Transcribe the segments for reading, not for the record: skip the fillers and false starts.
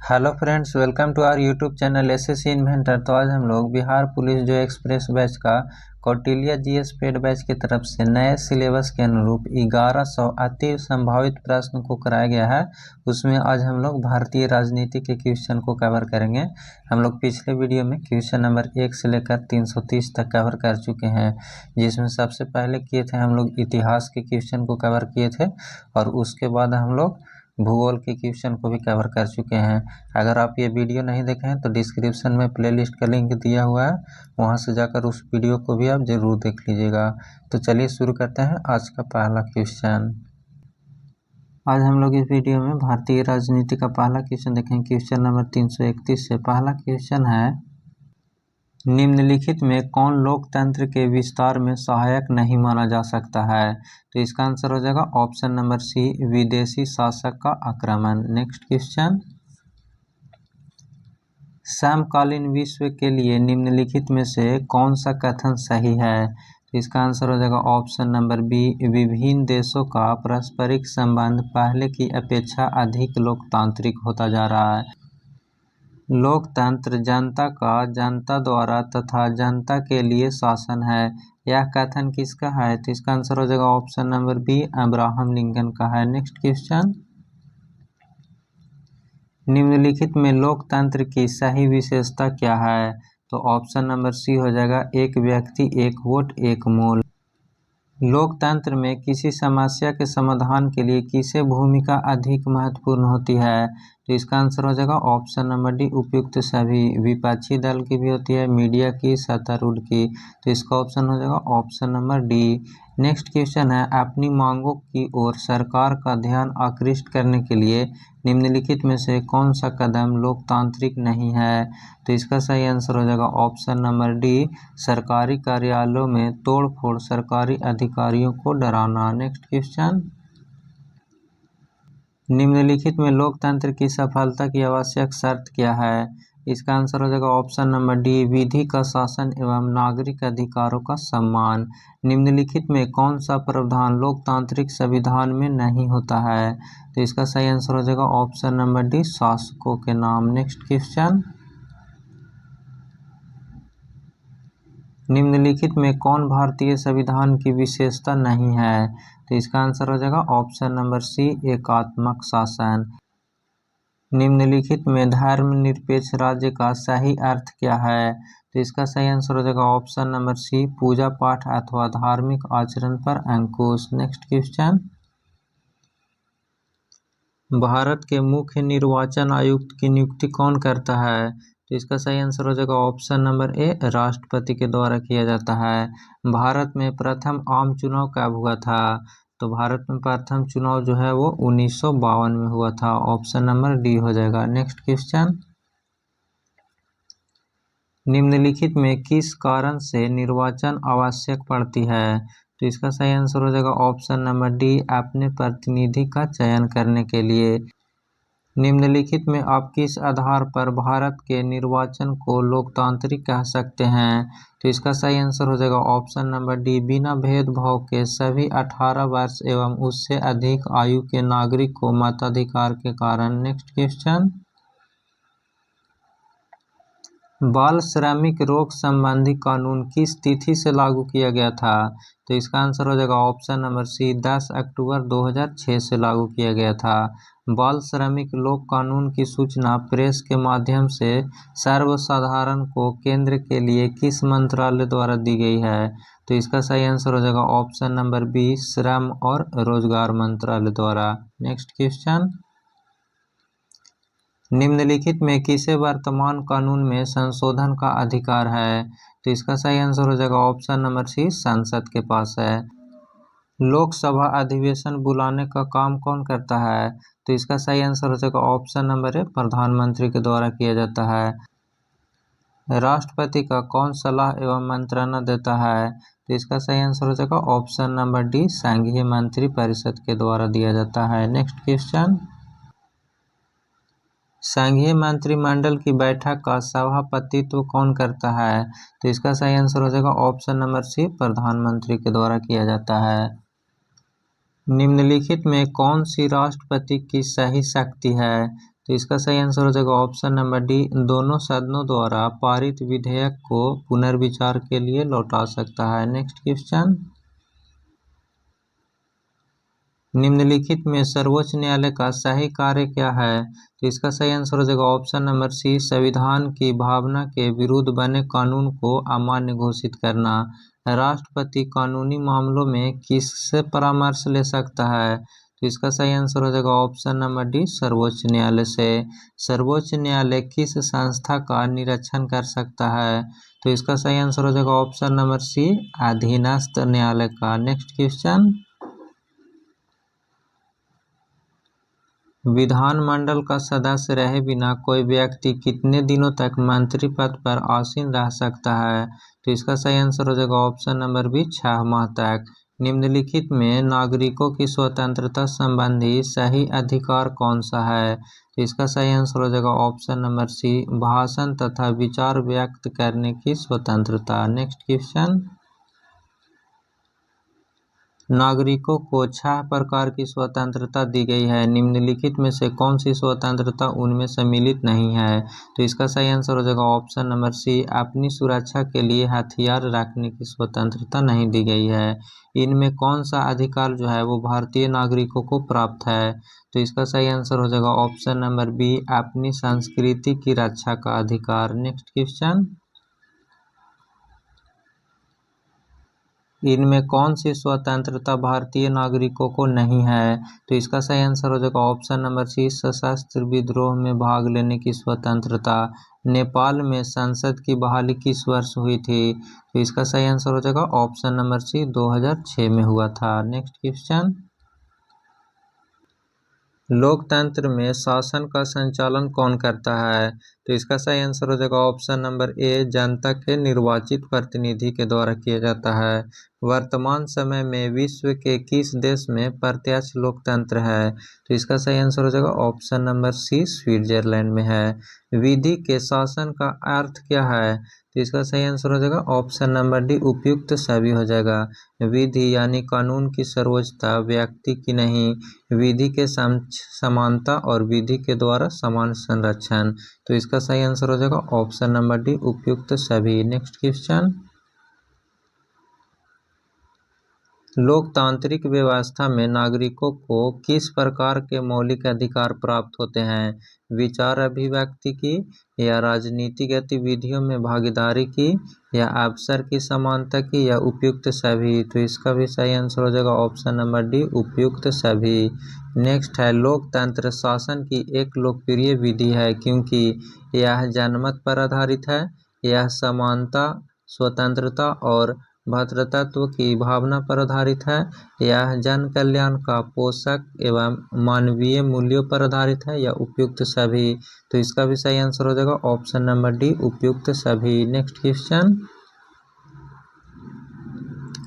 Hello friends, welcome to our YouTube channel SSC inventor. तो आज हम लोग बिहार पुलिस जो एक्सप्रेस बैच का कौटिल्य जीएस पेड बैच की तरफ से नए सिलेबस के अनुरूप 1100 अति संभावित प्रश्न को कराया गया है। उसमें आज हम लोग भारतीय राजनीति के क्वेश्चन को कवर करेंगे। हम लोग पिछले वीडियो में क्वेश्चन नंबर 1 से लेकर 330 तक कवर कर चुके हैं, जिसमें सबसे पहले किए थे हम लोग इतिहास के क्वेश्चन को कवर किए थे और उसके बाद हम लोग भूगोल के क्वेश्चन को भी कवर कर चुके हैं। अगर आप ये वीडियो नहीं देखे हैं तो डिस्क्रिप्शन में प्लेलिस्ट का लिंक दिया हुआ है, वहां से जाकर उस वीडियो को भी आप जरूर देख लीजिएगा। तो चलिए शुरू करते हैं आज का पहला क्वेश्चन। आज हम लोग इस वीडियो में भारतीय राजनीति का पहला क्वेश्चन देखेंगे, क्वेश्चन नंबर 331 से। पहला क्वेश्चन है, निम्नलिखित में कौन लोकतंत्र के विस्तार में सहायक नहीं माना जा सकता है? तो इसका आंसर हो जाएगा ऑप्शन नंबर सी, विदेशी शासक का आक्रमण। नेक्स्ट क्वेश्चन, समकालीन विश्व के लिए निम्नलिखित में से कौन सा कथन सही है? तो इसका आंसर हो जाएगा ऑप्शन नंबर बी, विभिन्न देशों का पारस्परिक संबंध पहले की अपेक्षा अधिक लोकतांत्रिक होता जा रहा है। लोकतंत्र जनता का जनता द्वारा तथा जनता के लिए शासन है। यह कथन किसका है? तो इसका आंसर हो जाएगा option number B, Abraham Lincoln का है। नेक्स्ट क्वेश्चन, निम्नलिखित में लोकतंत्र की सही विशेषता क्या है? तो ऑप्शन नंबर सी हो जाएगा, एक व्यक्ति एक वोट एक मूल। लोकतंत्र में किसी समस्या के समाधान के लिए किसे भूमिका अधिक महत्वपूर्ण होती है? तो इसका आंसर हो जाएगा ऑप्शन नंबर डी, उपयुक्त सभी। विपक्षी दल की भी होती है, मीडिया की, सत्तारूढ़ की। तो इसका ऑप्शन हो जाएगा option number D. Next question है, अपनी मांगों की ओर सरकार का ध्यान आकृष्ट करने के लिए निम्नलिखित में से कौन सा कदम लोकतांत्रिक नहीं है? तो इसका सही आंसर हो जाएगा ऑप्शन नंबर डी, सरकारी कार्यालयों में तोड़फोड़, सरकारी अधिकारियों को डराना। नेक्स्ट क्वेश्चन, निम्नलिखित में लोकतंत्र की सफलता की आवश्यक शर्त क्या है? इसका आंसर हो जाएगा ऑप्शन नंबर डी, विधि का शासन एवं नागरिक अधिकारों का सम्मान। निम्नलिखित में कौन सा प्रावधान लोकतांत्रिक संविधान में नहीं होता है? तो इसका सही आंसर हो जाएगा ऑप्शन नंबर डी, शासकों के नाम। नेक्स्ट क्वेश्चन, निम्नलिखित में कौन भारतीय संविधान की विशेषता नहीं है? तो इसका आंसर हो जाएगा ऑप्शन नंबर सी, एकात्मक शासन। निम्नलिखित में धर्मनिरपेक्ष राज्य का सही अर्थ क्या है? तो इसका सही आंसर हो जाएगा ऑप्शन नंबर सी, पूजा पाठ अथवा धार्मिक आचरण पर अंकुश। नेक्स्ट क्वेश्चन, भारत के मुख्य निर्वाचन आयुक्त की नियुक्ति कौन करता है? तो इसका सही आंसर हो जाएगा ऑप्शन नंबर ए, राष्ट्रपति के द्वारा किया जाता है। भारत में प्रथम आम चुनाव कब हुआ था? तो भारत में प्रथम चुनाव जो है वो 1952 में हुआ था। ऑप्शन नंबर डी हो जाएगा। नेक्स्ट क्वेश्चन, निम्नलिखित में किस कारण से निर्वाचन आवश्यक पड़ती है? तो इसका सही आंसर हो जाएगा ऑप्शन नंबर डी, अपने प्रतिनिधि का चयन करने के लिए। निम्नलिखित में आप किस आधार पर भारत के निर्वाचन को लोकतांत्रिक कह सकते हैं? तो इसका सही आंसर हो जाएगा ऑप्शन नंबर डी, बिना भेदभाव के सभी 18 वर्ष एवं उससे अधिक आयु के नागरिक को मताधिकार के कारण। नेक्स्ट क्वेश्चन, बाल श्रमिक रोक संबंधी कानून किस तिथि से लागू किया गया था? तो इसका आंसर हो जाएगा ऑप्शन नंबर सी, 10 अक्टूबर 2006 से लागू किया गया था। बाल श्रमिक लोक कानून की सूचना प्रेस के माध्यम से सर्वसाधारण को केंद्र के लिए किस मंत्रालय द्वारा दी गई है? तो इसका सही आंसर हो जाएगा ऑप्शन नंबर बी, श्रम और रोजगार मंत्रालय द्वारा। नेक्स्ट क्वेश्चन, निम्नलिखित में किसे वर्तमान कानून में संशोधन का अधिकार है? तो इसका सही आंसर हो जाएगा ऑप्शन नंबर सी, संसद के पास है। लोकसभा अधिवेशन बुलाने का काम कौन करता है? तो इसका सही आंसर हो जाएगा ऑप्शन नंबर ए, प्रधानमंत्री के द्वारा किया जाता है। राष्ट्रपति का कौन सलाह एवं मंत्रणा देता है? तो इसका सही आंसर हो जाएगा ऑप्शन नंबर डी, संघीय मंत्री परिषद के द्वारा दिया जाता है। नेक्स्ट क्वेश्चन, संघीय मंत्रिमंडल की बैठक का सभापतित्व कौन करता है? तो इसका सही आंसर हो जाएगा ऑप्शन नंबर सी, प्रधानमंत्री के द्वारा किया जाता है। निम्नलिखित में कौन सी राष्ट्रपति की सही शक्ति है? तो इसका सही आंसर हो जाएगा ऑप्शन नंबर डी, दोनों सदनों द्वारा पारित विधेयक को पुनर्विचार के लिए लौटा सकता है। नेक्स्ट क्वेश्चन, निम्नलिखित में सर्वोच्च न्यायालय का सही कार्य क्या है? तो इसका सही आंसर हो जाएगा ऑप्शन नंबर सी, संविधान की भावना के विरुद्ध बने कानून को अमान्य घोषित करना। राष्ट्रपति कानूनी मामलों में किससे परामर्श ले सकता है? तो इसका सही आंसर हो जाएगा ऑप्शन नंबर डी, सर्वोच्च न्यायालय से। सर्वोच्च न्यायालय किस संस्था का निरीक्षण कर सकता है? तो इसका सही आंसर हो जाएगा ऑप्शन नंबर सी, अधीनस्थ न्यायालय का। नेक्स्ट क्वेश्चन, विधानमंडल का सदस्य रहे बिना कोई व्यक्ति कितने दिनों तक मंत्री पद पर आसीन रह सकता है? तो इसका सही आंसर हो जाएगा ऑप्शन नंबर बी, 6 माह तक। निम्नलिखित में नागरिकों की स्वतंत्रता संबंधी सही अधिकार कौन सा है? तो इसका सही आंसर हो जाएगा ऑप्शन नंबर सी, भाषण तथा विचार व्यक्त करने की स्वतंत्रता। नेक्स्ट क्वेश्चन, नागरिकों को 6 प्रकार की स्वतंत्रता दी गई है, निम्नलिखित में से कौन सी स्वतंत्रता उनमें सम्मिलित नहीं है? तो इसका सही आंसर हो जाएगा ऑप्शन नंबर सी, अपनी सुरक्षा के लिए हथियार रखने की स्वतंत्रता नहीं दी गई है। इनमें कौन सा अधिकार जो है वो भारतीय नागरिकों को प्राप्त है? तो इसका सही आंसर हो जाएगा ऑप्शन नंबर बी, अपनी संस्कृति की रक्षा का अधिकार। नेक्स्ट क्वेश्चन, इनमें कौन सी स्वतंत्रता भारतीय नागरिकों को नहीं है? तो इसका सही आंसर हो जाएगा ऑप्शन नंबर सी, सशस्त्र विद्रोह में भाग लेने की स्वतंत्रता। नेपाल में संसद की बहाली किस वर्ष हुई थी? तो इसका सही आंसर हो जाएगा ऑप्शन नंबर सी, 2006 में हुआ था। नेक्स्ट क्वेश्चन, लोकतंत्र में शासन का संचालन कौन करता है? तो इसका सही आंसर हो जाएगा ऑप्शन नंबर ए, जनता के निर्वाचित प्रतिनिधि के द्वारा किया जाता है। वर्तमान समय में विश्व के किस देश में प्रत्यक्ष लोकतंत्र है? तो इसका सही आंसर हो जाएगा ऑप्शन नंबर सी, स्विट्जरलैंड में है। विधि के शासन का अर्थ क्या है? तो इसका सही आंसर हो जाएगा ऑप्शन नंबर डी, उपयुक्त सभी हो जाएगा। विधि यानी कानून की सर्वोच्चता व्यक्ति की नहीं, विधि के समानता और विधि के द्वारा समान संरक्षण। तो इसका सही आंसर हो जाएगा ऑप्शन नंबर डी, उपयुक्त सभी। नेक्स्ट क्वेश्चन, लोकतांत्रिक व्यवस्था में नागरिकों को किस प्रकार के मौलिक अधिकार प्राप्त होते हैं? विचार अभिव्यक्ति की, या राजनीतिक गतिविधियों में भागीदारी की, या अवसर की समानता की, या उपयुक्त सभी? तो इसका भी सही आंसर हो जाएगा ऑप्शन नंबर डी, उपयुक्त सभी। नेक्स्ट है, लोकतंत्र शासन की एक लोकप्रिय विधि है क्योंकि यह जनमत पर आधारित है, यह समानता, स्वतंत्रता और भ्रातृत्व की भावना पर आधारित है, यह जन कल्याण का पोषक एवं मानवीय मूल्यों पर आधारित है, या उपयुक्त सभी? तो इसका भी सही आंसर हो जाएगा ऑप्शन नंबर डी, उपयुक्त सभी। नेक्स्ट क्वेश्चन,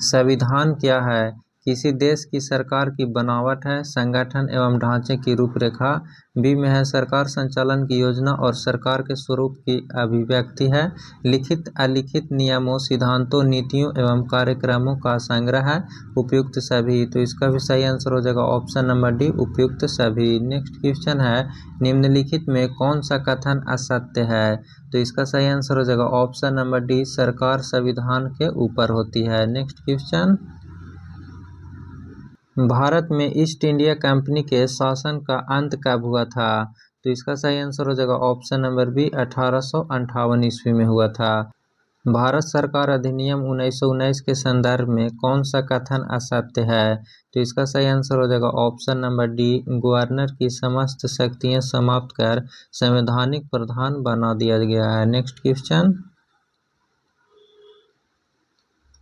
संविधान क्या है? किसी देश की सरकार की बनावट है, संगठन एवं ढांचे की रूपरेखा। बी में है सरकार संचालन की योजना और सरकार के स्वरूप की अभिव्यक्ति है। लिखित अलिखित नियमों, सिद्धांतों, नीतियों एवं कार्यक्रमों का संग्रह है, उपयुक्त सभी। तो इसका भी सही आंसर हो जाएगा ऑप्शन नंबर डी, उपयुक्त सभी। नेक्स्ट क्वेश्चन है, निम्नलिखित में कौन सा कथन असत्य है? तो इसका सही आंसर हो जाएगा ऑप्शन नंबर डी, सरकार संविधान के ऊपर होती है। नेक्स्ट क्वेश्चन, भारत में ईस्ट इंडिया कंपनी के शासन का अंत कब हुआ था? तो इसका सही आंसर हो जाएगा ऑप्शन नंबर बी, 1858 ईस्वी में हुआ था। भारत सरकार अधिनियम 1919 के संदर्भ में कौन सा कथन असत्य है? तो इसका सही आंसर हो जाएगा ऑप्शन नंबर डी, गवर्नर की समस्त शक्तियां समाप्त कर संवैधानिक प्रधान बना दिया गया है। नेक्स्ट क्वेश्चन,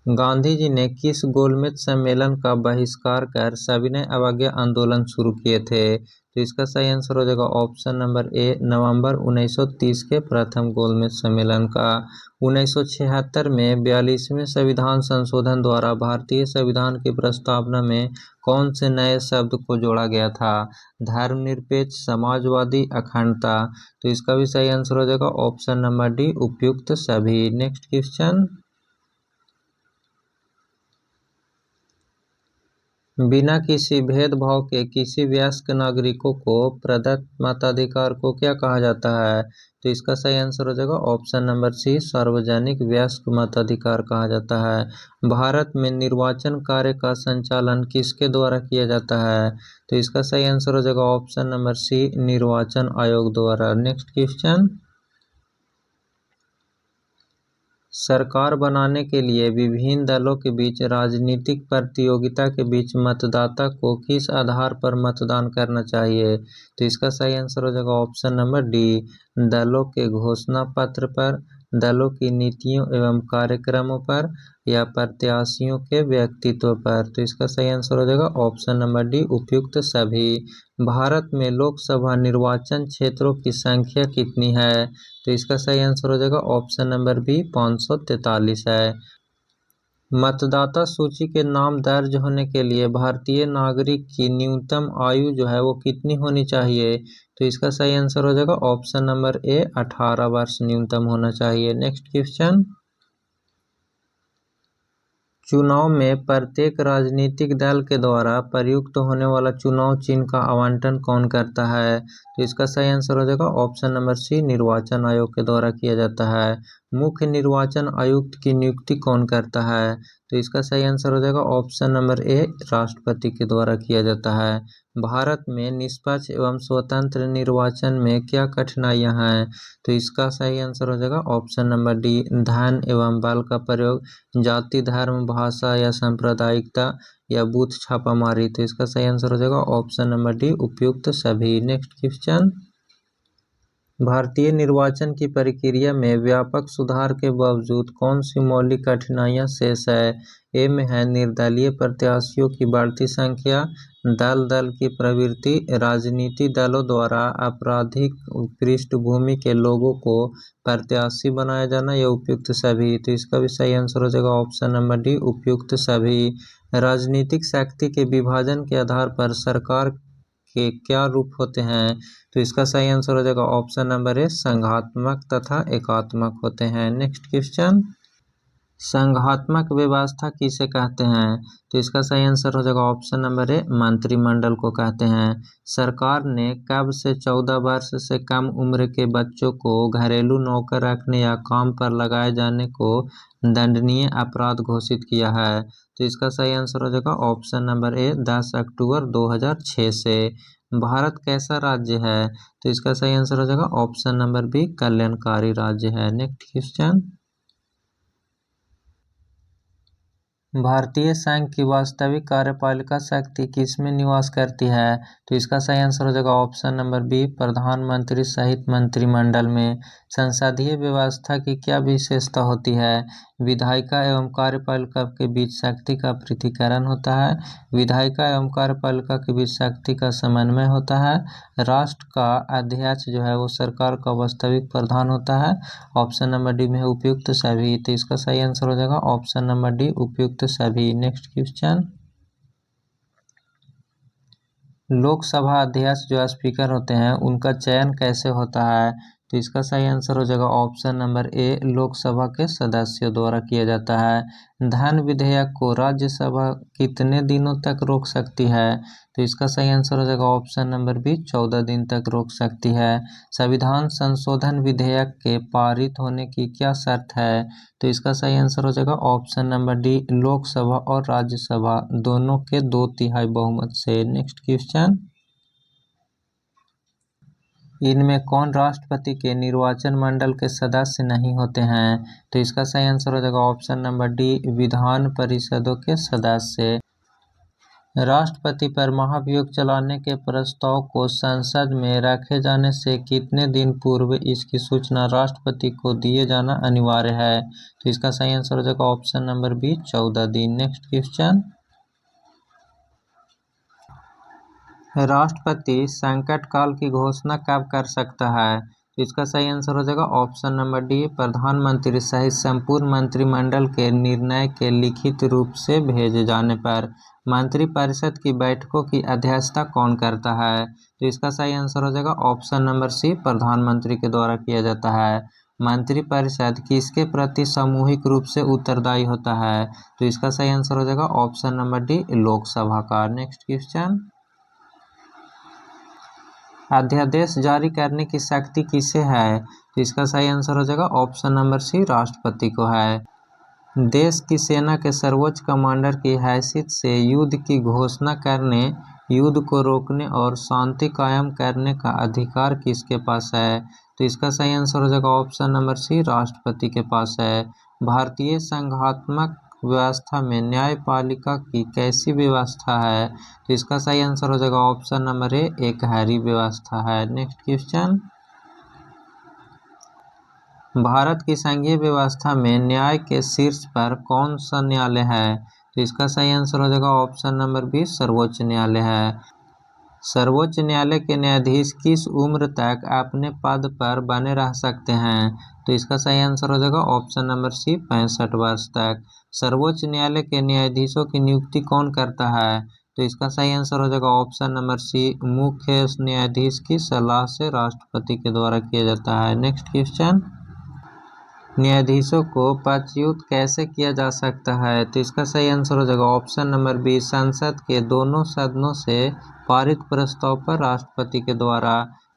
गांधी जी ने किस गोलमेज सम्मेलन का बहिष्कार कर सविनय अवज्ञा आंदोलन शुरू किए थे? तो इसका सही आंसर हो जाएगा ऑप्शन नंबर ए, नवंबर 1930 के प्रथम गोलमेज सम्मेलन का। 1976 में 42वें संविधान संशोधन द्वारा भारतीय संविधान की प्रस्तावना में कौन से नए शब्द को जोड़ा गया था? धर्मनिरपेक्ष, समाजवादी, अखंडता। तो इसका भी सही आंसर हो जाएगा ऑप्शन नंबर डी, उपयुक्त सभी। नेक्स्ट क्वेश्चन, बिना किसी भेदभाव के किसी वयस्क नागरिकों को प्रदत्त मताधिकार को क्या कहा जाता है? तो इसका सही आंसर हो जाएगा ऑप्शन नंबर सी, सार्वजनिक वयस्क मताधिकार कहा जाता है। भारत में निर्वाचन कार्य का संचालन किसके द्वारा किया जाता है? तो इसका सही आंसर हो जाएगा ऑप्शन नंबर सी, निर्वाचन आयोग द्वारा। नेक्स्ट क्वेश्चन, सरकार बनाने के लिए विभिन्न दलों के बीच राजनीतिक प्रतियोगिता के बीच मतदाता को किस आधार पर मतदान करना चाहिए? तो इसका सही आंसर हो जाएगा ऑप्शन नंबर डी, दलों के घोषणा पत्र पर, दलों की नीतियों एवं कार्यक्रमों पर, या प्रत्याशियों के व्यक्तित्व पर। तो इसका सही आंसर हो जाएगा ऑप्शन नंबर डी, उपयुक्त सभी। भारत में लोकसभा निर्वाचन क्षेत्रों की संख्या कितनी है? तो इसका सही आंसर हो जाएगा ऑप्शन नंबर बी, 543 है। मतदाता सूची के नाम दर्ज होने के लिए भारतीय नागरिक की न्यूनतम आयु जो है वो कितनी होनी चाहिए? तो इसका सही आंसर हो जाएगा ऑप्शन नंबर ए, 18 वर्ष न्यूनतम होना चाहिए। नेक्स्ट क्वेश्चन, चुनाव में प्रत्येक राजनीतिक दल के द्वारा प्रयुक्त होने वाला चुनाव चिन्ह का आवंटन कौन करता है? तो इसका सही आंसर हो जाएगा ऑप्शन नंबर सी, निर्वाचन आयोग के द्वारा किया जाता है। मुख्य निर्वाचन आयुक्त की नियुक्ति कौन करता है? तो इसका सही आंसर हो जाएगा ऑप्शन नंबर ए, राष्ट्रपति के द्वारा किया जाता है। भारत में निष्पक्ष एवं स्वतंत्र निर्वाचन में क्या कठिनाइयां हैं? तो इसका सही आंसर हो जाएगा ऑप्शन नंबर डी, धन एवं बल का प्रयोग, जाति, धर्म, भाषा या सांप्रदायिकता, या बूथ छापामारी। तो इसका सही आंसर हो जाएगा ऑप्शन नंबर डी, उपयुक्त सभी। नेक्स्ट क्वेश्चन, भारतीय निर्वाचन की प्रक्रिया में व्यापक सुधार के बावजूद कौन सी मौलिक कठिनाइयां शेष है? ए में है निर्दलीय प्रत्याशियों की बढ़ती संख्या, दल की प्रवृत्ति, राजनीति दलों द्वारा आपराधिक पृष्ठभूमि के लोगों को प्रत्याशी बनाया जाना, या उपयुक्त सभी। तो इसका भी सही आंसर हो जाएगा ऑप्शन नंबर डी, उपयुक्त सभी। राजनीतिक शक्ति के विभाजन के आधार पर सरकार के क्या रूप होते हैं? तो इसका सही आंसर हो जाएगा ऑप्शन नंबर ए, संघात्मक तथा एकात्मक होते हैं। नेक्स्ट क्वेश्चन, संघात्मक व्यवस्था किसे कहते हैं? तो इसका सही आंसर हो जाएगा ऑप्शन नंबर ए, मंत्रिमंडल को कहते हैं। सरकार ने कब से 14 वर्ष से कम उम्र के बच्चों को घरेलू नौकर रखने या काम पर लगाए जाने को दंडनीय अपराध घोषित किया है? तो इसका सही आंसर हो जाएगा ऑप्शन नंबर ए, 10 अक्टूबर 2006 से। भारत कैसा राज्य है? तो इसका सही आंसर हो जाएगा ऑप्शन नंबर बी, कल्याणकारी राज्य है। नेक्स्ट क्वेश्चन, भारतीय संघ की वास्तविक कार्यपालिका शक्ति किसमें निवास करती है? तो इसका सही आंसर हो जाएगा ऑप्शन नंबर बी, प्रधानमंत्री सहित मंत्रिमंडल में। संसदीय व्यवस्था की क्या विशेषता होती है? विधायिका एवं कार्यपालिका के बीच शक्ति का पृथक्करण होता है, विधायिका एवं कार्यपालिका के बीच शक्ति का समन्वय होता है, राष्ट्र का अध्यक्ष जो है वो सरकार का वास्तविक प्रधान होता है। ऑप्शन नंबर डी में है उपयुक्त सभी। तो इसका सही आंसर हो जाएगा ऑप्शन नंबर डी, उपयुक्त सभी। नेक्स्ट क्वेश्चन, लोकसभा अध्यक्ष जो स्पीकर होते हैं उनका चयन कैसे होता है? तो इसका सही आंसर हो जाएगा ऑप्शन नंबर ए, लोकसभा के सदस्यों द्वारा किया जाता है। धन विधेयक को राज्यसभा कितने दिनों तक रोक सकती है? तो इसका सही आंसर हो जाएगा ऑप्शन नंबर बी, 14 दिन तक रोक सकती है। संविधान संशोधन विधेयक के पारित होने की क्या शर्त है? तो इसका सही आंसर हो जाएगा ऑप्शन नंबर डी, लोकसभा और राज्यसभा दोनों के 2/3 बहुमत से। नेक्स्ट क्वेश्चन, इनमें कौन राष्ट्रपति के निर्वाचन मंडल के सदस्य नहीं होते हैं? तो इसका सही आंसर हो जाएगा ऑप्शन नंबर डी, विधान परिषदों के सदस्य। राष्ट्रपति पर महाभियोग चलाने के प्रस्ताव को संसद में रखे जाने से कितने दिन पूर्व इसकी सूचना राष्ट्रपति को दिए जाना अनिवार्य है? तो इसका सही आंसर हो जाएगा ऑप्शन नंबर बी, 14 दिन। नेक्स्ट क्वेश्चन, राष्ट्रपति संकट काल की घोषणा कब कर सकता है? तो इसका सही आंसर हो जाएगा ऑप्शन नंबर डी, प्रधानमंत्री सहित संपूर्ण मंत्रिमंडल के निर्णय के लिखित रूप से भेजे जाने पर। मंत्रिपरिषद की बैठकों की अध्यक्षता कौन करता है? तो इसका सही आंसर हो जाएगा ऑप्शन नंबर सी, प्रधानमंत्री के द्वारा किया जाता है। मंत्रिपरिषद किसके प्रति सामूहिक रूप से उत्तरदायी होता है? तो इसका सही आंसर हो जाएगा ऑप्शन नंबर डी, लोकसभा का। नेक्स्ट क्वेश्चन, अध्यादेश जारी करने की शक्ति किसे है? तो इसका सही आंसर हो जाएगा ऑप्शन नंबर सी, राष्ट्रपति को है। देश की सेना के सर्वोच्च कमांडर की हैसियत से युद्ध की घोषणा करने, युद्ध को रोकने और शांति कायम करने का अधिकार किसके पास है? तो इसका सही आंसर हो जाएगा ऑप्शन नंबर सी, राष्ट्रपति के पास है। भारतीय संघात्मक व्यवस्था में न्यायपालिका की कैसी व्यवस्था है? तो इसका सही आंसर हो जाएगा ऑप्शन नंबर ए, एकहरी व्यवस्था है। नेक्स्ट क्वेश्चन, भारत की संघीय व्यवस्था में न्याय के शीर्ष पर कौन सा न्यायालय है? तो इसका सही आंसर हो जाएगा ऑप्शन नंबर बी, सर्वोच्च न्यायालय है। सर्वोच्च न्यायालय के न्यायाधीश किस उम्र तक अपने पद पर बने रह सकते हैं? तो इसका सही आंसर हो जाएगा ऑप्शन नंबर सी, 65 वर्ष तक। सर्वोच्च न्यायालय के न्यायाधीशों की नियुक्ति कौन करता है? तो इसका सही आंसर हो जाएगा ऑप्शन नंबर सी, मुख्य न्यायाधीश की सलाह से राष्ट्रपति के द्वारा किया जाता है। नेक्स्ट क्वेश्चन, न्यायाधीशों को पदच्युत कैसे किया जा सकता है? तो इसका सही आंसर हो जाएगा ऑप्शन नंबर बी, संसद के दोनों सदनों से पारित प्रस्ताव पर राष्ट्रपति के द्वारा।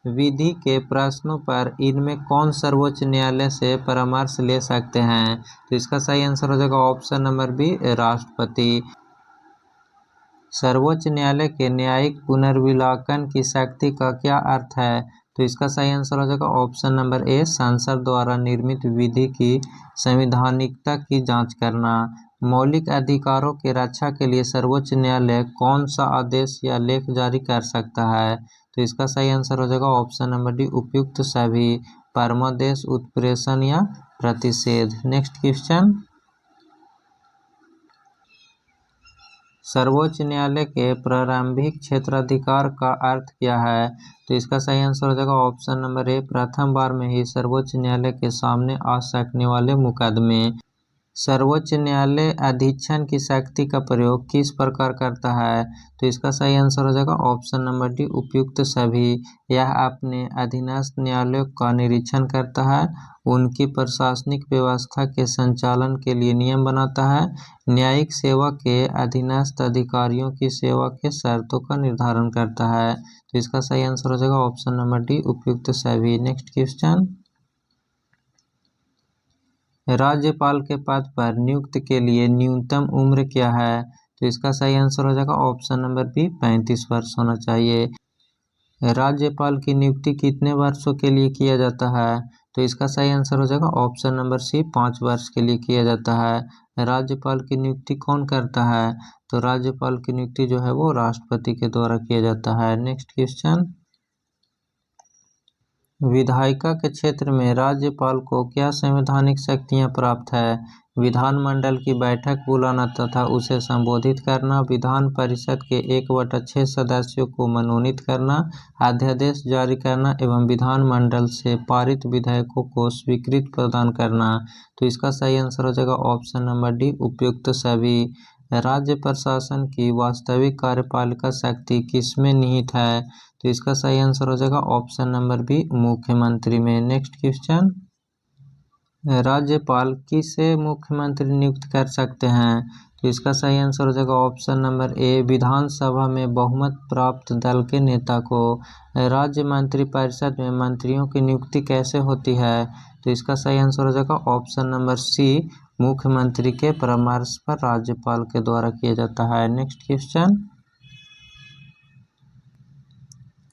विधि के प्रश्नों पर इनमें कौन सर्वोच्च न्यायालय से परामर्श ले सकते हैं? तो इसका सही आंसर हो जाएगा ऑप्शन नंबर बी, राष्ट्रपति। सर्वोच्च न्यायालय के न्यायिक पुनर्विलोकन की शक्ति का क्या अर्थ है? तो इसका सही आंसर हो जाएगा ऑप्शन नंबर ए, संसद द्वारा निर्मित विधि की संवैधानिकता की जांच करना। मौलिक अधिकारों की रक्षा के लिए सर्वोच्च न्यायालय कौन सा आदेश या लेख जारी कर सकता है? तो इसका सही आंसर हो जाएगा ऑप्शन नंबर डी, उपयुक्त सभी परमादेश, उत्प्रेषण या प्रतिषेध। नेक्स्ट क्वेश्चन, सर्वोच्च न्यायालय के प्रारंभिक क्षेत्राधिकार का अर्थ क्या है? तो इसका सही आंसर हो जाएगा ऑप्शन नंबर ए, प्रथम बार में ही सर्वोच्च न्यायालय के सामने आ सकने वाले मुकदमे। सर्वोच्च न्यायालय अधीक्षण की शक्ति का प्रयोग किस प्रकार करता है? तो इसका सही आंसर हो जाएगा ऑप्शन नंबर डी, उपयुक्त सभी। यह अपने अधीनस्थ न्यायालयों का निरीक्षण करता है, उनकी प्रशासनिक व्यवस्था के संचालन के लिए नियम बनाता है, न्यायिक सेवा के अधीनस्थ अधिकारियों की सेवा के शर्तों का निर्धारण करता है। तो इसका सही आंसर हो जाएगा ऑप्शन नंबर डी, उपयुक्त सभी। नेक्स्ट क्वेश्चन, राज्यपाल के पद पर नियुक्ति के लिए न्यूनतम उम्र क्या है? तो इसका सही आंसर हो जाएगा ऑप्शन नंबर बी, 35 वर्ष होना चाहिए। राज्यपाल की नियुक्ति कितने वर्षों के लिए किया जाता है? तो इसका सही आंसर हो जाएगा ऑप्शन नंबर सी, 5 वर्ष के लिए किया जाता है। राज्यपाल की नियुक्ति कौन करता है? तो राज्यपाल की नियुक्ति जो है वो राष्ट्रपति के द्वारा किया जाता है। नेक्स्ट क्वेश्चन, विधायिका के क्षेत्र में राज्यपाल को क्या संवैधानिक शक्तियां प्राप्त है? विधानमंडल की बैठक बुलाना तथा उसे संबोधित करना, विधान परिषद के 1/6 सदस्यों को मनोनीत करना, अध्यादेश जारी करना एवं विधानमंडल से पारित विधेयकों को स्वीकृति प्रदान करना। तो इसका सही आंसर हो जाएगा ऑप्शन नंबर डी, उपयुक्त सभी। राज्य प्रशासन की वास्तविक कार्यपालिका शक्ति किसमें निहित है? तो इसका सही आंसर हो जाएगा ऑप्शन नंबर बी, मुख्यमंत्री में। नेक्स्ट क्वेश्चन, राज्यपाल किसे मुख्यमंत्री नियुक्त कर सकते हैं? तो इसका सही आंसर हो जाएगा ऑप्शन नंबर ए, विधानसभा में बहुमत प्राप्त दल के नेता को। राज्य मंत्रिपरिषद में मंत्रियों की नियुक्ति कैसे होती है? तो इसका सही आंसर हो जाएगा ऑप्शन नंबर सी, मुख्यमंत्री के परामर्श पर राज्यपाल के द्वारा किया जाता है। नेक्स्ट क्वेश्चन,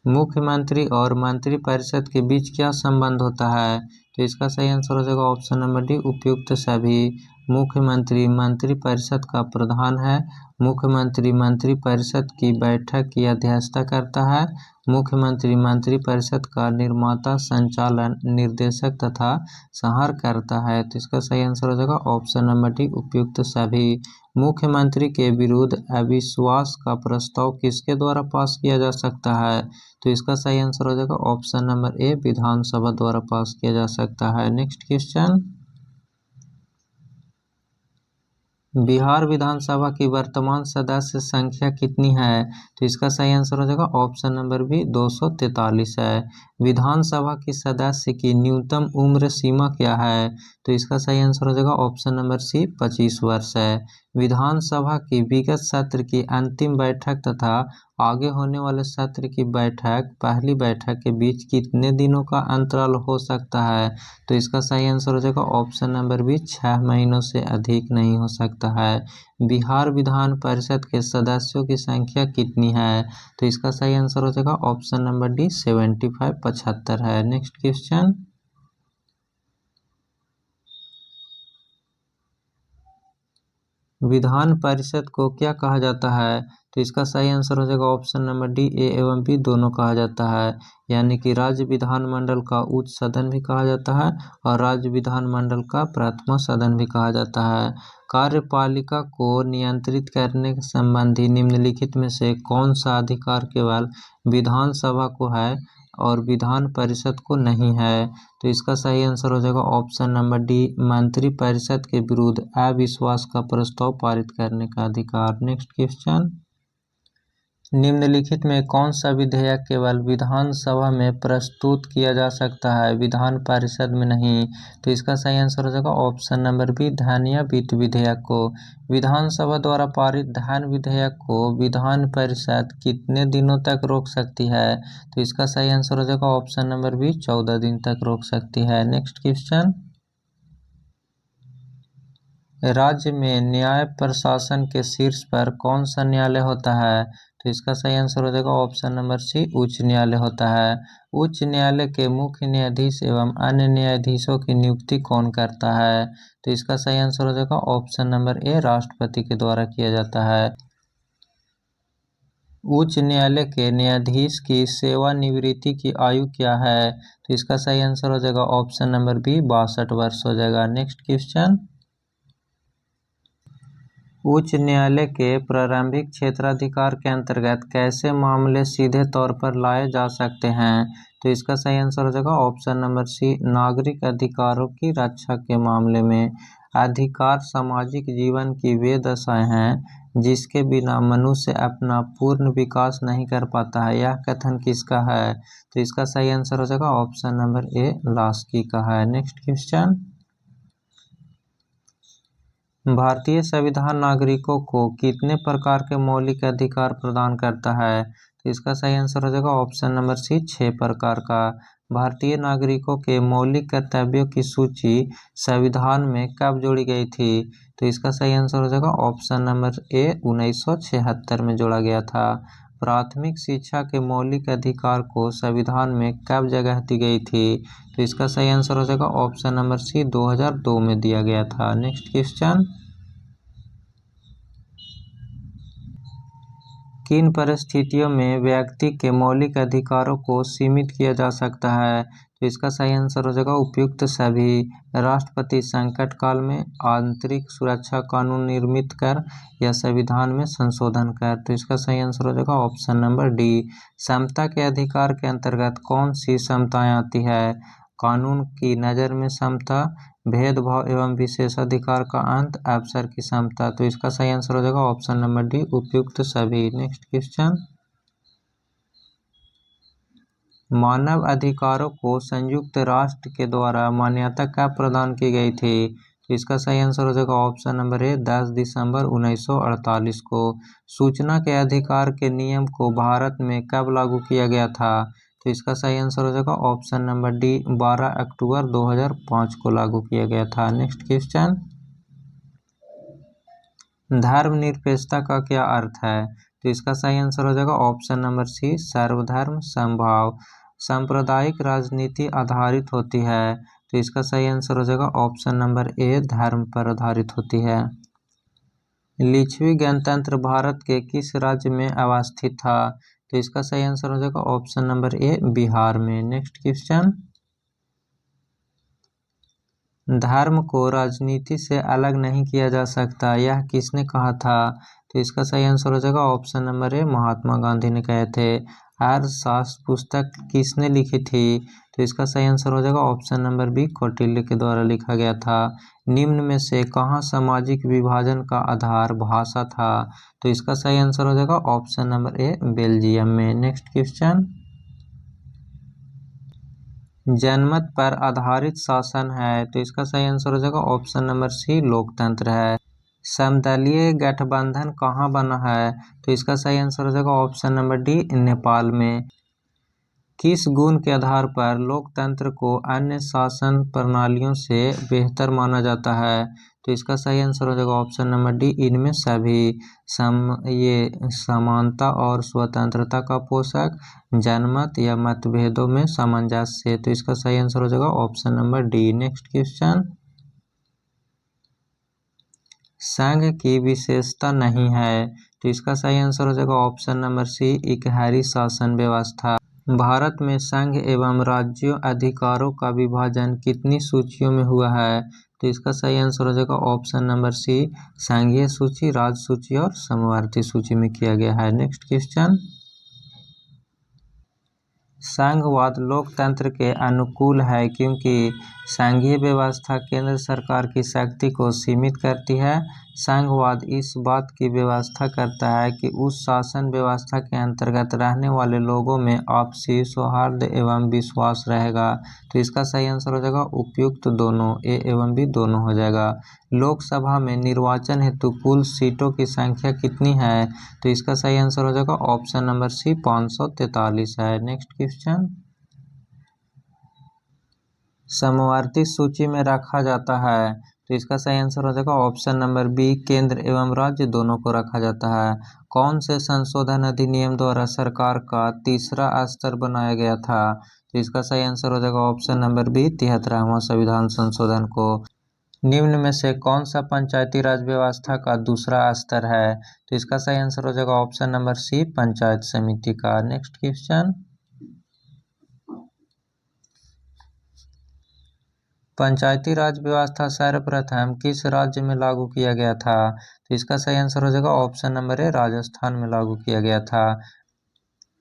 मुख्यमंत्री और मंत्रिपरिषद के बीच क्या संबंध होता है? तो इसका सही आंसर हो जाएगा ऑप्शन नंबर डी, उपयुक्त सभी। मुख्यमंत्री मंत्रिपरिषद का प्रधान है। मुख्यमंत्री मंत्रिपरिषद की बैठक की अध्यक्षता करता है। मुख्यमंत्री मंत्रिपरिषद का निर्माता, संचालन, निर्देशक तथा संहार करता है। तो इसका सही आंसर हो जाएगा ऑप्शन नंबर डी, उपयुक्त सभी। मुख्यमंत्री के विरुद्ध अविश्वास का प्रस्ताव किसके द्वारा पास किया जा सकता है? तो इसका सही आंसर हो जाएगा ऑप्शन नंबर ए, विधानसभा द्वारा पास किया जा सकता है। नेक्स्ट क्वेश्चन, बिहार विधानसभा की वर्तमान सदस्य संख्या कितनी है? तो इसका सही आंसर हो जाएगा ऑप्शन नंबर बी, 243 है। विधानसभा की सदस्य की न्यूनतम उम्र सीमा क्या है? तो इसका सही आंसर हो जाएगा ऑप्शन नंबर सी 25 वर्ष है। विधानसभा की विगत सत्र की अंतिम बैठक तथा आगे होने वाले सत्र की पहली बैठक के बीच कितने दिनों का अंतराल हो सकता है? तो इसका सही आंसर हो जाएगा ऑप्शन नंबर बी 6 महीनों से अधिक नहीं हो सकता है। बिहार विधान परिषद के सदस्यों की संख्या कितनी है? तो इसका सही आंसर हो जाएगा ऑप्शन नंबर डी 75 75 है। नेक्स्ट क्वेश्चन, विधान परिषद को क्या कहा जाता है? तो इसका सही आंसर हो जाएगा ऑप्शन नंबर डी ए एवं बी दोनों कहा जाता है, यानी कि राज्य विधानमंडल का उच्च सदन भी कहा जाता है और राज्य विधानमंडल का प्रथम सदन भी कहा जाता है। कार्यपालिका को नियंत्रित करने संबंधी निम्नलिखित में से कौन सा अधिकार केवल विधानसभा को है और विधान परिषद को नहीं है? तो इसका सही आंसर हो जाएगा ऑप्शन नंबर डी मंत्रिपरिषद के विरुद्ध अविश्वास का प्रस्ताव पारित करने का अधिकार। नेक्स्ट क्वेश्चन, निम्नलिखित में कौन सा विधेयक केवल विधानसभा में प्रस्तुत किया जा सकता है, विधान परिषद में नहीं? तो इसका सही आंसर हो जाएगा ऑप्शन नंबर बी धन या वित्त विधेयक को। विधानसभा द्वारा पारित धन विधेयक को विधान परिषद कितने दिनों तक रोक सकती है? तो इसका सही आंसर हो जाएगा ऑप्शन नंबर बी 14 दिन तक रोक सकती है। नेक्स्ट क्वेश्चन, राज्य में न्याय प्रशासन के शीर्ष पर कौन सा न्यायालय होता है? तो इसका सही आंसर हो जाएगा ऑप्शन नंबर सी उच्च न्यायालय होता है। उच्च न्यायालय के मुख्य न्यायाधीश एवं अन्य न्यायाधीशों की नियुक्ति कौन करता है? तो इसका सही आंसर हो जाएगा ऑप्शन नंबर ए राष्ट्रपति के द्वारा किया जाता है। उच्च न्यायालय के न्यायाधीश की सेवानिवृत्ति की आयु क्या है? तो इसका सही आंसर हो जाएगा ऑप्शन नंबर बी 62 वर्ष हो जाएगा। नेक्स्ट क्वेश्चन, उच्च न्यायालय के प्रारंभिक क्षेत्राधिकार के अंतर्गत कैसे मामले सीधे तौर पर लाए जा सकते हैं? तो इसका सही आंसर हो जाएगा ऑप्शन नंबर सी नागरिक अधिकारों की रक्षा के मामले में। अधिकार सामाजिक जीवन की वे दशाएं हैं जिसके बिना मनुष्य अपना पूर्ण विकास नहीं कर पाता है। यह कथन किसका है? तो इसका सही आंसर हो जाएगा ऑप्शन नंबर ए लास्की का है। नेक्स्ट क्वेश्चन, भारतीय संविधान नागरिकों को कितने प्रकार के मौलिक अधिकार प्रदान करता है? तो इसका सही आंसर हो जाएगा ऑप्शन नंबर सी 6 प्रकार का। भारतीय नागरिकों के मौलिक कर्तव्यों की सूची संविधान में कब जोड़ी गई थी? तो इसका सही आंसर हो जाएगा ऑप्शन नंबर ए 1976 में जोड़ा गया था। प्राथमिक शिक्षा के मौलिक अधिकार को संविधान में कब जगह दी गई थी? तो इसका सही आंसर हो जाएगा ऑप्शन नंबर सी 2002 में दिया गया था। नेक्स्ट क्वेश्चन, किन परिस्थितियों में व्यक्ति के मौलिक अधिकारों को सीमित किया जा सकता है? तो इसका सही आंसर हो जाएगा उपयुक्त सभी। राष्ट्रपति संकट काल में, आंतरिक सुरक्षा कानून निर्मित कर या संविधान में संशोधन कर। तो इसका सही आंसर हो जाएगा ऑप्शन नंबर डी। समता के अधिकार के अंतर्गत कौन सी समताएं आती है? कानून की नज़र में समता, भेदभाव एवं विशेषाधिकार का अंत, अवसर की समता। तो इसका सही आंसर हो जाएगा ऑप्शन नंबर डी उपयुक्त सभी। नेक्स्ट क्वेश्चन, मानव अधिकारों को संयुक्त राष्ट्र के द्वारा मान्यता कब प्रदान की गई थी? तो इसका सही आंसर हो जाएगा ऑप्शन नंबर ए 10 दिसंबर 1948 को। सूचना के अधिकार के नियम को भारत में कब लागू किया गया था? तो इसका सही आंसर हो जाएगा ऑप्शन नंबर डी 12 अक्टूबर 2005 को लागू किया गया था। नेक्स्ट क्वेश्चन, धर्मनिरपेक्षता का क्या अर्थ है? तो इसका सही आंसर हो जाएगा ऑप्शन नंबर सी सर्वधर्म समभाव। सांप्रदायिक राजनीति आधारित होती है। तो इसका सही आंसर हो जाएगा ऑप्शन नंबर ए धर्म पर आधारित होती है। लिच्छवी गणतंत्र भारत के किस राज्य में अवस्थित था? तो इसका सही आंसर हो जाएगा ऑप्शन नंबर ए बिहार में। नेक्स्ट क्वेश्चन, धर्म को राजनीति से अलग नहीं किया जा सकता, यह किसने कहा था? तो इसका सही आंसर हो जाएगा option number A Mahatma Gandhi ने कहे थे। अर्थशास्त्र पुस्तक किसने लिखी थी? तो इसका सही आंसर हो जाएगा ऑप्शन नंबर बी कौटिल्य के द्वारा लिखा गया था। निम्न में से कहाँ सामाजिक विभाजन का आधार भाषा था? तो इसका सही आंसर हो जाएगा ऑप्शन नंबर ए बेल्जियम में। नेक्स्ट क्वेश्चन, जनमत पर आधारित शासन है, तो इसका सही आंसर हो जाएगा ऑप्शन नंबर सी लोकतंत्र है। समदलीय गठबंधन कहाँ बना है, तो इसका सही आंसर हो जाएगा ऑप्शन नंबर डी नेपाल में। किस गुण के आधार पर लोकतंत्र को अन्य शासन प्रणालियों से बेहतर माना जाता है, तो इसका सही आंसर हो जाएगा ऑप्शन नंबर डी इनमें सभी। ये समानता और स्वतंत्रता का पोषक, जनमत या मतभेदों में सामंजस्य, तो इसका सही आंसर हो जाएगा option number D. Next question, संघ की विशेषता नहीं है, तो इसका सही आंसर हो जाएगा ऑप्शन नंबर सी इकहरी शासन व्यवस्था। भारत में संघ एवं राज्यों अधिकारों का विभाजन कितनी सूचियों में हुआ है, तो इसका सही आंसर हो जाएगा ऑप्शन नंबर सी संघीय सूची, राज्य सूची और समवर्ती सूची में किया गया है। नेक्स्ट क्वेश्चन, संघवाद लोकतंत्र के अनुकूल है क्योंकि संघीय व्यवस्था केंद्र सरकार की शक्ति को सीमित करती है। संघवाद इस बात की व्यवस्था करता है कि उस शासन व्यवस्था के अंतर्गत रहने वाले लोगों में आपसी सौहार्द एवं विश्वास रहेगा, तो इसका सही आंसर हो जाएगा उपयुक्त दोनों, ए एवं बी दोनों हो जाएगा। लोकसभा में निर्वाचन हेतु कुल सीटों की संख्या कितनी है, तो इसका सही आंसर हो जाएगा ऑप्शन नंबर सी 543 है। नेक्स्ट क्वेश्चन, समवर्ती सूची में रखा जाता है, तो इसका सही आंसर हो जाएगा ऑप्शन नंबर बी केंद्र एवं राज्य दोनों को रखा जाता है। कौन से संशोधन अधिनियम द्वारा सरकार का तीसरा स्तर बनाया गया था, तो इसका सही आंसर हो जाएगा ऑप्शन नंबर बी 73वां संविधान संशोधन को। निम्न में से कौन सा पंचायती राज व्यवस्था का दूसरा स्तर है, तो इसका सही आंसर हो जाएगा ऑप्शन नंबर सी पंचायत समिति का। नेक्स्ट क्वेश्चन, पंचायती राज व्यवस्था सर्वप्रथम किस राज्य में लागू किया गया था, तो इसका सही आंसर हो जाएगा ऑप्शन नंबर ए राजस्थान में लागू किया गया था।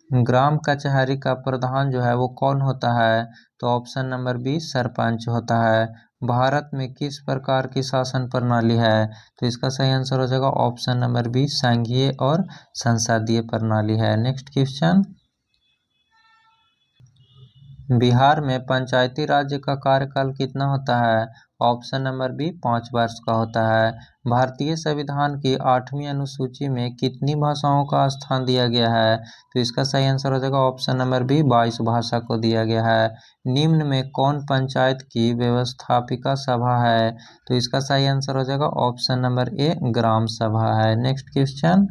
ग्राम कचहरी का प्रधान जो है वो कौन होता है, तो ऑप्शन नंबर बी सरपंच होता है। भारत में किस प्रकार की शासन प्रणाली है, तो इसका सही आंसर हो जाएगा ऑप्शन नंबर बी संघीय और संसदीय प्रणाली है। नेक्स्ट क्वेश्चन, बिहार में पंचायती राज्य का कार्यकाल कितना होता है, ऑप्शन नंबर बी 5 वर्ष का होता है। भारतीय संविधान की 8वीं अनुसूची में कितनी भाषाओं का स्थान दिया गया है, तो इसका सही आंसर हो जाएगा ऑप्शन नंबर बी 22 भाषा को दिया गया है। निम्न में कौन पंचायत की व्यवस्थापिका सभा है, तो इसका सही आंसर हो जाएगा ऑप्शन नंबर ए ग्राम सभा है। नेक्स्ट क्वेश्चन,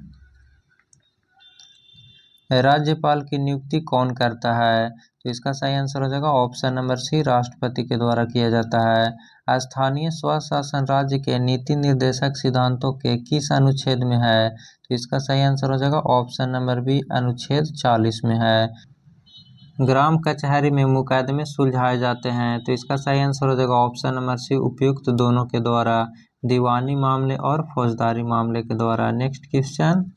राज्यपाल की नियुक्ति कौन करता है, तो इसका सही आंसर हो जाएगा ऑप्शन नंबर सी राष्ट्रपति के द्वारा किया जाता है। स्थानीय स्वशासन राज्य के नीति निर्देशक सिद्धांतों के किस अनुच्छेद में है, तो इसका सही आंसर हो जाएगा ऑप्शन नंबर बी अनुच्छेद 40 में है। ग्राम कचहरी में मुकदमे सुलझाए जाते हैं, तो इसका सही आंसर हो जाएगा ऑप्शन नंबर सी उपयुक्त दोनों के द्वारा, दीवानी मामले और फौजदारी मामले के द्वारा। नेक्स्ट क्वेश्चन,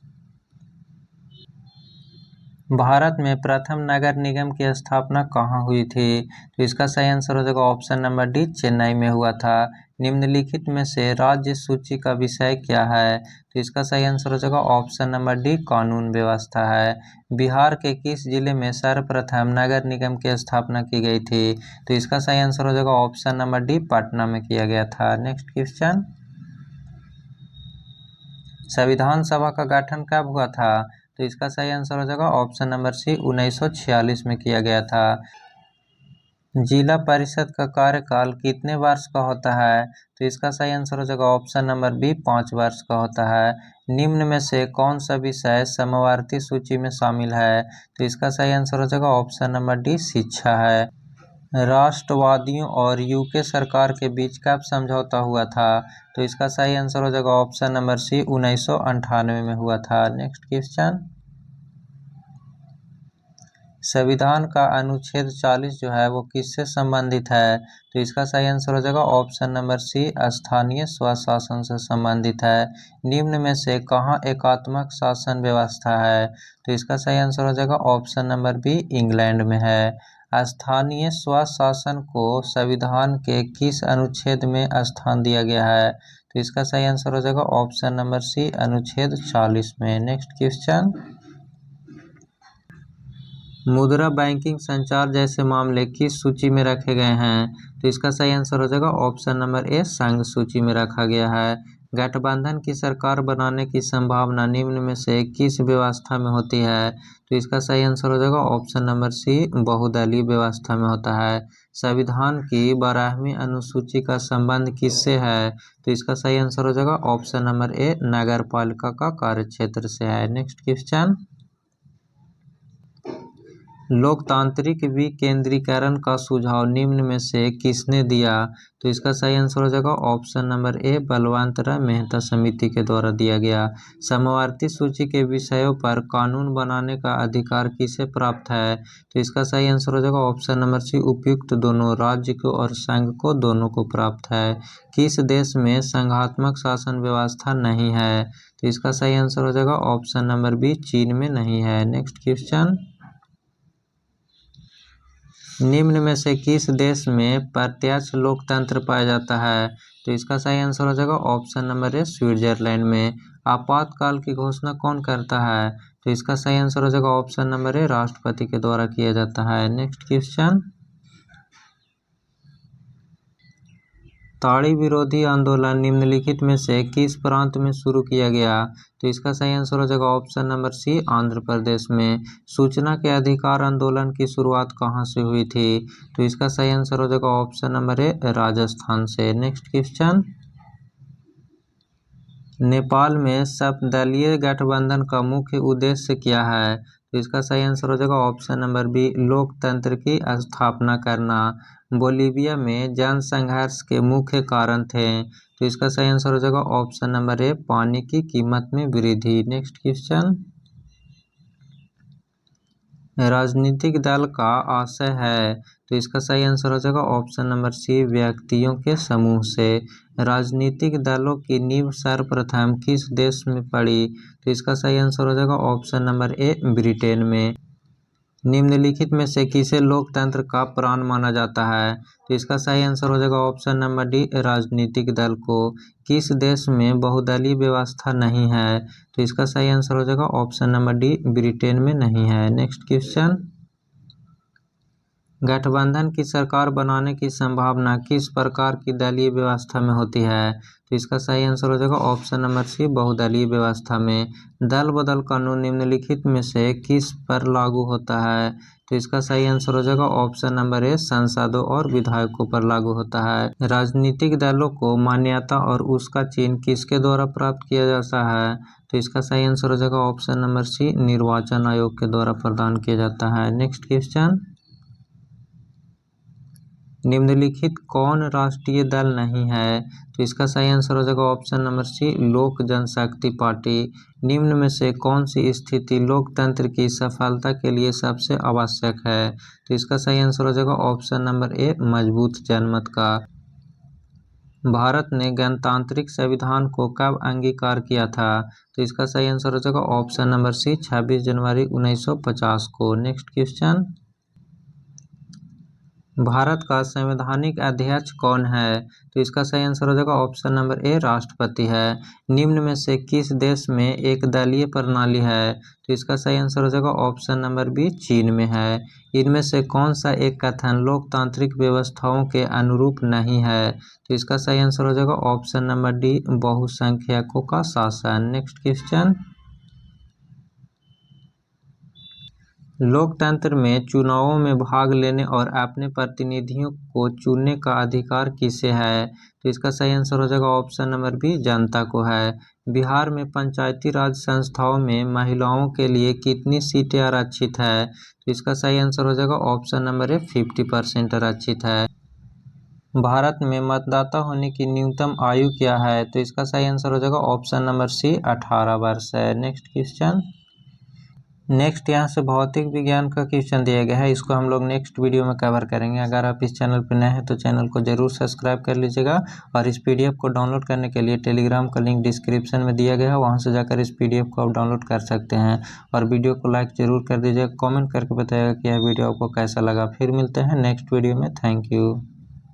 भारत में प्रथम नगर निगम की स्थापना कहाँ हुई थी, तो इसका सही आंसर हो जाएगा ऑप्शन नंबर डी चेन्नई में हुआ था। निम्नलिखित में से राज्य सूची का विषय क्या है, तो इसका सही आंसर हो जाएगा ऑप्शन नंबर डी कानून व्यवस्था है। बिहार के किस जिले में सर्वप्रथम नगर निगम की स्थापना की गई थी, तो इसका सही आंसर हो जाएगा ऑप्शन नंबर डी पटना में किया गया था। नेक्स्ट क्वेश्चन, संविधान सभा का गठन कब हुआ था, तो इसका सही आंसर हो जाएगा ऑप्शन नंबर सी 1946 में किया गया था। जिला परिषद का कार्यकाल कितने वर्ष का होता है, तो इसका सही आंसर हो जाएगा ऑप्शन नंबर बी 5 वर्ष का होता है। निम्न में से कौन सा विषय समवर्ती सूची में शामिल है, तो इसका सही आंसर हो जाएगा ऑप्शन नंबर डी शिक्षा है। राष्ट्रवादियों और यूके सरकार के बीच कब समझौता हुआ था, तो इसका सही आंसर हो जाएगा ऑप्शन नंबर सी 1998 में हुआ था। नेक्स्ट क्वेश्चन, संविधान का अनुच्छेद 40 जो है वो किससे संबंधित है, तो इसका सही आंसर हो जाएगा ऑप्शन नंबर सी स्थानीय स्वशासन से संबंधित है। निम्न में से कहाँ एकात्मक शासन व्यवस्था है, तो इसका सही आंसर हो जाएगा ऑप्शन नंबर बी इंग्लैंड में है। स्थानीय स्वशासन को संविधान के किस अनुच्छेद में स्थान दिया गया है, तो इसका सही आंसर हो जाएगा ऑप्शन नंबर सी अनुच्छेद 40 में। नेक्स्ट क्वेश्चन, मुद्रा बैंकिंग संचार जैसे मामले किस सूची में रखे गए हैं? तो इसका सही आंसर हो जाएगा ऑप्शन नंबर ए, संघ सूची में रखा गया है। गठबंधन की सरकार बनाने की संभावना निम्न में से किस व्यवस्था में होती है? तो इसका सही आंसर हो जाएगा ऑप्शन नंबर सी, बहुदलीय व्यवस्था में होता है। संविधान की 12वीं अनुसूची का संबंध किससे है? तो इसका सही आंसर हो जाएगा ऑप्शन नंबर ए, नगर पालिका का कार्यक्षेत्र से है। नेक्स्ट क्वेश्चन, लोकतांत्रिक विकेंद्रीकरण का सुझाव निम्न में से किसने दिया? तो इसका सही आंसर हो जाएगा ऑप्शन नंबर ए, बलवंत राय मेहता समिति के द्वारा दिया गया। समवर्ती सूची के विषयों पर कानून बनाने का अधिकार किसे प्राप्त है? तो इसका सही आंसर हो जाएगा ऑप्शन नंबर सी, उपयुक्त दोनों राज्य को और संघ को दोनों को प्राप्त है। किस देश में संघात्मक शासन व्यवस्था नहीं है? तो इसका सही आंसर हो जाएगा ऑप्शन नंबर बी, चीन में नहीं है। नेक्स्ट क्वेश्चन, निम्न में से किस देश में प्रत्यक्ष लोकतंत्र पाया जाता है? तो इसका सही आंसर हो जाएगा ऑप्शन नंबर ए, स्विट्जरलैंड में। आपातकाल की घोषणा कौन करता है? तो इसका सही आंसर हो जाएगा ऑप्शन नंबर ए, राष्ट्रपति के द्वारा किया जाता है। नेक्स्ट क्वेश्चन, ताड़ी विरोधी आंदोलन निम्नलिखित में से किस प्रांत में शुरू किया गया? तो इसका सही आंसर हो जाएगा option number C, Andhra Pradesh में। सूचना के अधिकार आंदोलन की शुरुआत कहाँ से हुई थी? तो इसका सही आंसर हो जाएगा ऑप्शन नंबर ए, राजस्थान से। नेक्स्ट क्वेश्चन, नेपाल में सर्वदलीय गठबंधन का मुख्य उद्देश्य क्या है? तो इसका सही आंसर हो जाएगा ऑप्शन नंबर बी, लोकतंत्र की स्थापना करना। बोलीविया में जनसंघर्ष के मुख्य कारण थे। तो इसका सही आंसर हो जाएगा ऑप्शन नंबर ए, पानी की कीमत में वृद्धि। नेक्स्ट क्वेश्चन, राजनीतिक दल का आशय है। तो इसका सही आंसर हो जाएगा ऑप्शन नंबर सी, व्यक्तियों के समूह से। राजनीतिक दलों की नींव सर्वप्रथम किस देश में पड़ी? तो इसका सही आंसर हो जाएगा ऑप्शन नंबर ए, ब्रिटेन में। निम्नलिखित में से किसे लोकतंत्र का प्राण माना जाता है? तो इसका सही आंसर हो जाएगा ऑप्शन नंबर डी, राजनीतिक दल को। किस देश में बहुदलीय व्यवस्था नहीं है? तो इसका सही आंसर हो जाएगा ऑप्शन नंबर डी, ब्रिटेन में नहीं है। नेक्स्ट क्वेश्चन, गठबंधन की सरकार बनाने की संभावना किस प्रकार की दलीय व्यवस्था में होती है? तो इसका सही आंसर हो जाएगा ऑप्शन नंबर सी, बहुदलीय व्यवस्था में। दल बदल कानून निम्नलिखित में से किस पर लागू होता है? तो इसका सही आंसर हो जाएगा ऑप्शन नंबर ए, सांसदों और विधायकों पर लागू होता है। राजनीतिक दलों को मान्यता और उसका चिन्ह किसके द्वारा प्राप्त किया जाता है? तो इसका सही आंसर हो जाएगा ऑप्शन नंबर सी, निर्वाचन आयोग के द्वारा प्रदान किया जाता है। नेक्स्ट क्वेश्चन, निम्नलिखित कौन राष्ट्रीय दल नहीं है? तो इसका सही आंसर हो जाएगा ऑप्शन नंबर सी, लोक जनशक्ति पार्टी। निम्न में से कौन सी स्थिति लोकतंत्र की सफलता के लिए सबसे आवश्यक है? तो इसका सही आंसर हो जाएगा ऑप्शन नंबर ए, मजबूत जनमत का। भारत ने गणतांत्रिक संविधान को कब अंगीकार किया था? तो इसका सही आंसर हो जाएगा ऑप्शन नंबर सी, 26 जनवरी 1950 को। नेक्स्ट क्वेश्चन, भारत का संवैधानिक अध्यक्ष कौन है? तो इसका सही आंसर हो जाएगा ऑप्शन नंबर ए, राष्ट्रपति है। निम्न में से किस देश में एक दलीय प्रणाली है? तो इसका सही आंसर हो जाएगा ऑप्शन नंबर बी, चीन में है। इनमें से कौन सा एक कथन लोकतांत्रिक व्यवस्थाओं के अनुरूप नहीं है? तो इसका सही आंसर हो जाएगा ऑप्शन नंबर डी, बहुसंख्यकों का शासन। नेक्स्ट क्वेश्चन, लोकतंत्र में चुनावों में भाग लेने और अपने प्रतिनिधियों को चुनने का अधिकार किसे है? तो इसका सही आंसर हो जाएगा ऑप्शन नंबर बी, जनता को है। बिहार में पंचायती राज संस्थाओं में महिलाओं के लिए कितनी सीटें आरक्षित है? तो इसका सही आंसर हो जाएगा ऑप्शन नंबर ए, 50% आरक्षित है। भारत में मतदाता होने की न्यूनतम आयु क्या है? तो इसका सही आंसर हो जाएगा ऑप्शन नंबर सी, 18 वर्ष है। नेक्स्ट क्वेश्चन, नेक्स्ट यहाँ से भौतिक विज्ञान का क्वेश्चन दिया गया है, इसको हम लोग नेक्स्ट वीडियो में कवर करेंगे। अगर आप इस चैनल पर नए हैं तो चैनल को जरूर सब्सक्राइब कर लीजिएगा और इस पीडीएफ को डाउनलोड करने के लिए टेलीग्राम का लिंक डिस्क्रिप्शन में दिया गया है, वहाँ से जाकर इस पीडीएफ को आप डाउनलोड कर सकते हैं। और वीडियो को लाइक जरूर कर दीजिएगा, कॉमेंट करके बताइएगा कि यह वीडियो आपको कैसा लगा। फिर मिलते हैं नेक्स्ट वीडियो में। Thank you.